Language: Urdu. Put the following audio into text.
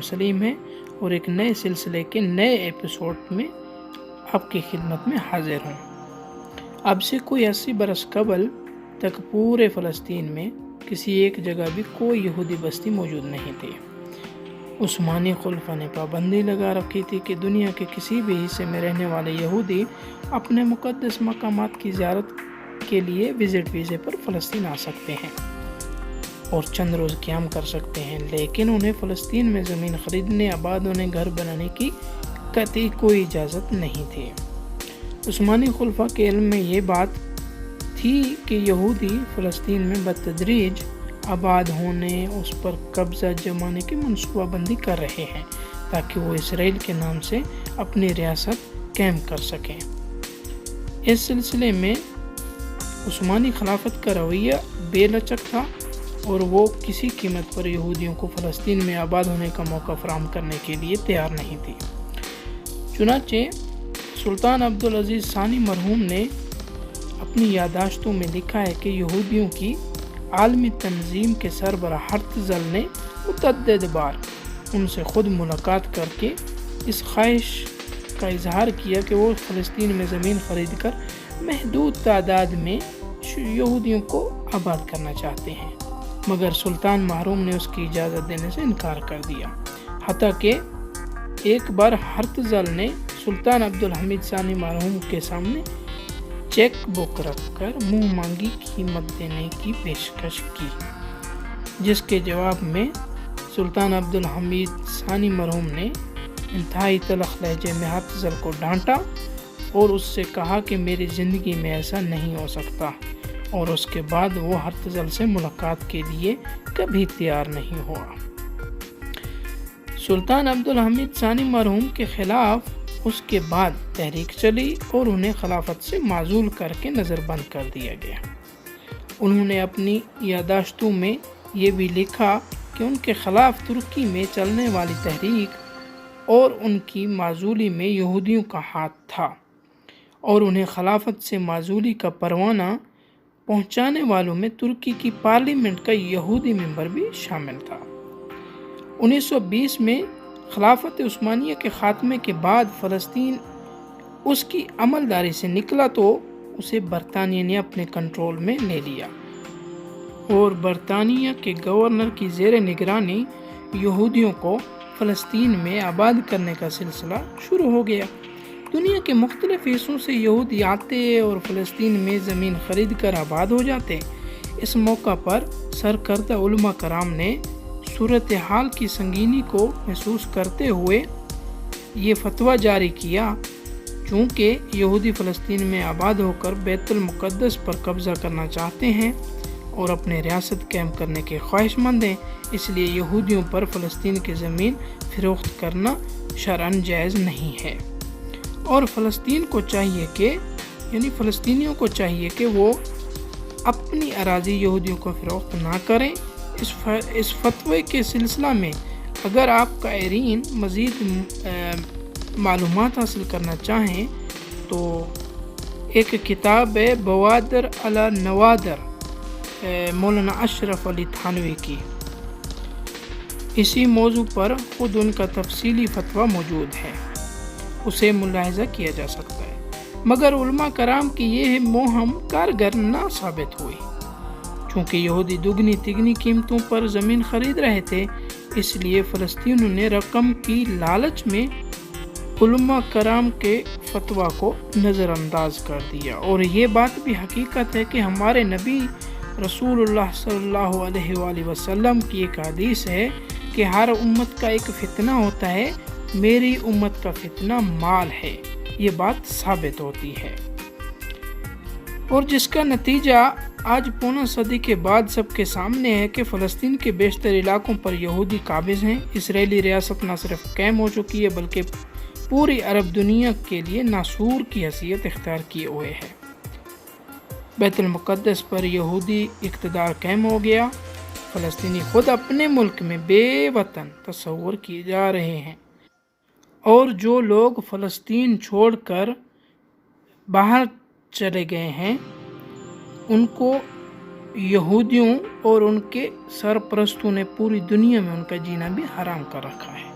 سلیم ہے اور ایک نئے سلسلے کے نئے ایپیسوڈ میں آپ کی خدمت میں حاضر ہوں۔ اب سے کوئی 80 برس قبل تک پورے فلسطین میں کسی ایک جگہ بھی کوئی یہودی بستی موجود نہیں تھی۔ عثمانی خلفاء نے پابندی لگا رکھی تھی کہ دنیا کے کسی بھی حصے میں رہنے والے یہودی اپنے مقدس مقامات کی زیارت کے لیے وزٹ ویزے پر فلسطین آ سکتے ہیں اور چند روز قیام کر سکتے ہیں، لیکن انہیں فلسطین میں زمین خریدنے، آباد ہونے، گھر بنانے کی قطعی کوئی اجازت نہیں تھی۔ عثمانی خلفاء کے علم میں یہ بات تھی کہ یہودی فلسطین میں بتدریج آباد ہونے، اس پر قبضہ جمانے کی منصوبہ بندی کر رہے ہیں تاکہ وہ اسرائیل کے نام سے اپنی ریاست قائم کر سکیں۔ اس سلسلے میں عثمانی خلافت کا رویہ بے لچک تھا اور وہ کسی قیمت پر یہودیوں کو فلسطین میں آباد ہونے کا موقع فراہم کرنے کے لیے تیار نہیں تھی۔ چنانچہ سلطان عبدالعزیز ثانی مرحوم نے اپنی یادداشتوں میں لکھا ہے کہ یہودیوں کی عالمی تنظیم کے سربراہ ہرتزل نے متعدد بار ان سے خود ملاقات کر کے اس خواہش کا اظہار کیا کہ وہ فلسطین میں زمین خرید کر محدود تعداد میں یہودیوں کو آباد کرنا چاہتے ہیں، مگر سلطان محروم نے اس کی اجازت دینے سے انکار کر دیا، حتیٰ کہ ایک بار ہرتزل نے سلطان عبدالحمید ثانی مرحوم کے سامنے چیک بک رکھ کر منہ مانگی قیمت دینے کی پیشکش کی، جس کے جواب میں سلطان عبدالحمید ثانی مرحوم نے انتہائی تلخ لہجے میں ہرتزل کو ڈانٹا اور اس سے کہا کہ میری زندگی میں ایسا نہیں ہو سکتا، اور اس کے بعد وہ ہرتزل سے ملاقات کے لیے کبھی تیار نہیں ہوا۔ سلطان عبدالحمید ثانی مرحوم کے خلاف اس کے بعد تحریک چلی اور انہیں خلافت سے معزول کر کے نظر بند کر دیا گیا۔ انہوں نے اپنی یادداشتوں میں یہ بھی لکھا کہ ان کے خلاف ترکی میں چلنے والی تحریک اور ان کی معزولی میں یہودیوں کا ہاتھ تھا، اور انہیں خلافت سے معزولی کا پروانہ پہنچانے والوں میں ترکی کی پارلیمنٹ کا یہودی ممبر بھی شامل تھا۔ 1920 میں خلافت عثمانیہ کے خاتمے کے بعد فلسطین اس کی عملداری سے نکلا تو اسے برطانیہ نے اپنے کنٹرول میں لے لیا، اور برطانیہ کے گورنر کی زیر نگرانی یہودیوں کو فلسطین میں آباد کرنے کا سلسلہ شروع ہو گیا۔ دنیا کے مختلف حصوں سے یہودی آتے اور فلسطین میں زمین خرید کر آباد ہو جاتے۔ اس موقع پر سرکردہ علماء کرام نے صورتحال کی سنگینی کو محسوس کرتے ہوئے یہ فتویٰ جاری کیا، چونکہ یہودی فلسطین میں آباد ہو کر بیت المقدس پر قبضہ کرنا چاہتے ہیں اور اپنے ریاست قائم کرنے کے خواہش مند ہیں، اس لیے یہودیوں پر فلسطین کی زمین فروخت کرنا شرعاً جائز نہیں ہے، اور فلسطینیوں کو چاہیے کہ وہ اپنی اراضی یہودیوں کو فروخت نہ کریں۔ اس فتوے کے سلسلہ میں اگر آپ قارئین مزید معلومات حاصل کرنا چاہیں تو ایک کتاب ہے بوادر علی نوادر مولانا اشرف علی تھانوی کی، اسی موضوع پر خود ان کا تفصیلی فتویٰ موجود ہے، اسے ملاحظہ کیا جا سکتا ہے، مگر علماء کرام کی یہ مہم کارگر نہ ثابت ہوئی، چونکہ یہودی دگنی تگنی قیمتوں پر زمین خرید رہے تھے، اس لیے فلسطینیوں نے رقم کی لالچ میں علماء کرام کے فتویٰ کو نظر انداز کر دیا۔ اور یہ بات بھی حقیقت ہے کہ ہمارے نبی رسول اللہ صلی اللہ علیہ وآلہ وسلم کی ایک حدیث ہے کہ ہر امت کا ایک فتنہ ہوتا ہے، میری امت کا فتنہ مال ہے، یہ بات ثابت ہوتی ہے، اور جس کا نتیجہ آج پونا صدی کے بعد سب کے سامنے ہے کہ فلسطین کے بیشتر علاقوں پر یہودی قابض ہیں۔ اسرائیلی ریاست نہ صرف قائم ہو چکی ہے بلکہ پوری عرب دنیا کے لیے ناسور کی حیثیت اختیار کیے ہوئے ہے۔ بیت المقدس پر یہودی اقتدار قائم ہو گیا، فلسطینی خود اپنے ملک میں بے وطن تصور کیے جا رہے ہیں، اور جو لوگ فلسطین چھوڑ کر باہر چلے گئے ہیں ان کو یہودیوں اور ان کے سرپرستوں نے پوری دنیا میں ان کا جینا بھی حرام کر رکھا ہے۔